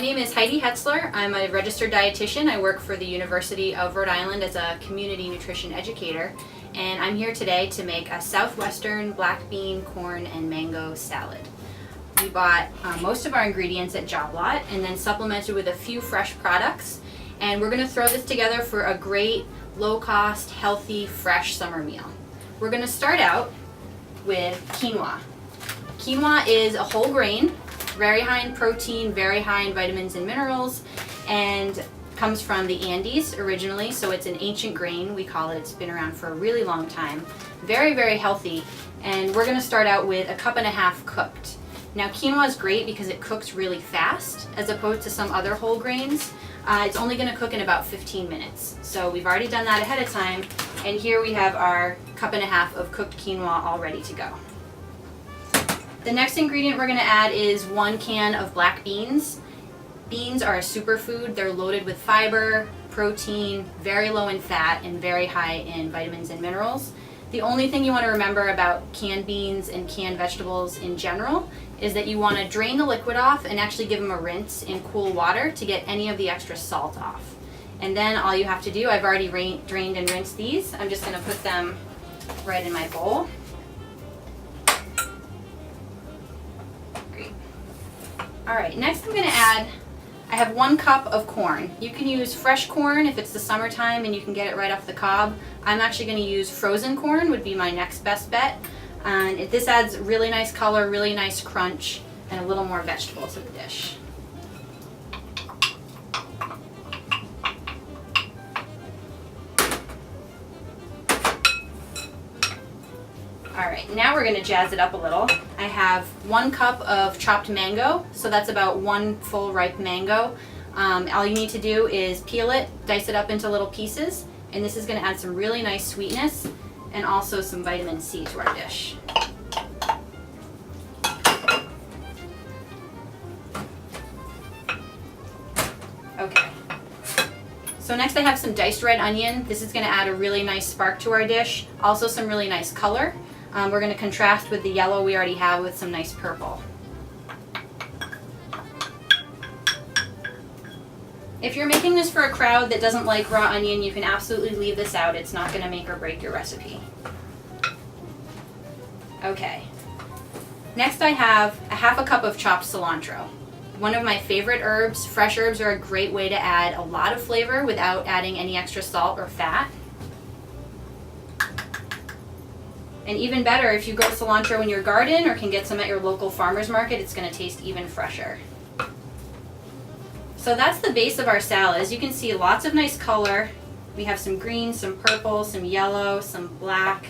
My name is Heidi Hetzler. I'm a registered dietitian. I work for the University of Rhode Island as a community nutrition educator, and I'm here today to make a southwestern black bean, corn, and mango salad. We bought most of our ingredients at Job Lot and then supplemented with a few fresh products, and we're going to throw this together for a great, low-cost, healthy, fresh summer meal. We're going to start out with quinoa. Quinoa is a whole grain, very high in protein, very high in vitamins and minerals, and comes from the Andes originally, so it's an ancient grain, we call it. It's been around for a really long time. Very, very healthy, and we're going to start out with 1.5 cups cooked. Now quinoa is great because it cooks really fast as opposed to some other whole grains. It's only going to cook in about 15 minutes. So we've already done that ahead of time, and here we have our 1.5 cups of cooked quinoa all ready to go. The next ingredient we're going to add is 1 can of black beans. Beans are a superfood. They're loaded with fiber, protein, very low in fat, and very high in vitamins and minerals. The only thing you want to remember about canned beans and canned vegetables in general is that you want to drain the liquid off and actually give them a rinse in cool water to get any of the extra salt off. And then all you have to do, I've already drained and rinsed these. I'm just going to put them right in my bowl. Great. All right, next I'm going to add, I have 1 cup of corn. You can use fresh corn if it's the summertime and you can get it right off the cob. I'm actually going to use frozen corn, would be my next best bet. And this adds really nice color, really nice crunch, and a little more vegetable to the dish. Alright, now we're going to jazz it up a little. I have 1 cup of chopped mango, so that's about 1 full ripe mango. All you need to do is peel it, dice it up into little pieces, and this is going to add some really nice sweetness and also some vitamin C to our dish. Okay. So next I have some diced red onion. This is going to add a really nice spark to our dish, also some really nice color. We're going to contrast with the yellow we already have with some nice purple. If you're making this for a crowd that doesn't like raw onion, you can absolutely leave this out. It's not going to make or break your recipe. Okay. Next I have 1/2 cup of chopped cilantro. One of my favorite herbs. Fresh herbs are a great way to add a lot of flavor without adding any extra salt or fat. And even better, if you grow cilantro in your garden or can get some at your local farmer's market, it's going to taste even fresher. So that's the base of our salad. As you can see, lots of nice color. We have some green, some purple, some yellow, some black,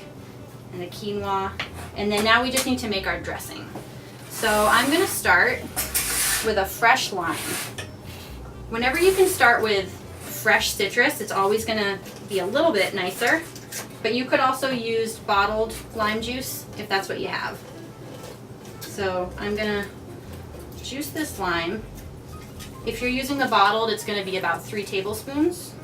and the quinoa. And then now we just need to make our dressing. So I'm going to start with a fresh lime. Whenever you can start with fresh citrus, it's always going to be a little bit nicer. But you could also use bottled lime juice if that's what you have. So I'm going to juice this lime. If you're using the bottled, it's going to be about 3 tablespoons.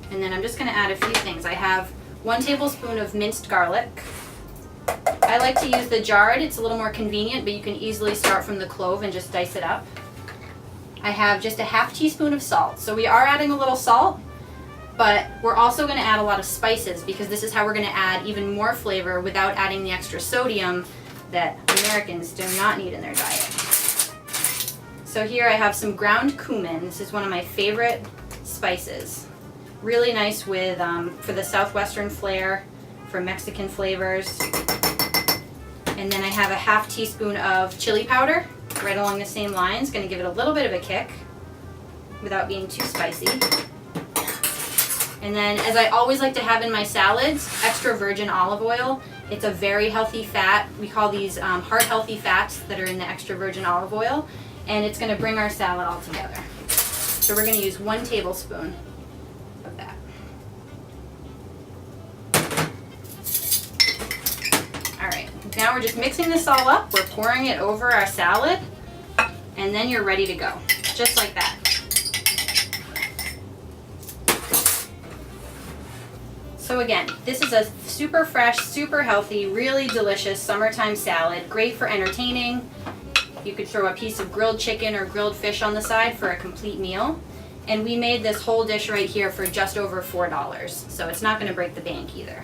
And then I'm just going to add a few things. I have 1 tablespoon of minced garlic. I like to use the jarred. It's a little more convenient, but you can easily start from the clove and just dice it up. I have just 1/2 teaspoon of salt. So we are adding a little salt, but we're also going to add a lot of spices because this is how we're going to add even more flavor without adding the extra sodium that Americans do not need in their diet. So here I have some ground cumin. This is one of my favorite spices. Really nice with for the southwestern flair, for Mexican flavors. And then I have 1/2 teaspoon of chili powder, right along the same lines. Going to give it a little bit of a kick without being too spicy. And then, as I always like to have in my salads, extra virgin olive oil. It's a very healthy fat. We call these heart-healthy fats that are in the extra virgin olive oil, and it's going to bring our salad all together. So we're going to use 1 tablespoon of that. All right, now we're just mixing this all up. We're pouring it over our salad, and then you're ready to go, just like that. So again, this is a super fresh, super healthy, really delicious summertime salad, great for entertaining. You could throw a piece of grilled chicken or grilled fish on the side for a complete meal. And we made this whole dish right here for just over $4, so it's not going to break the bank either.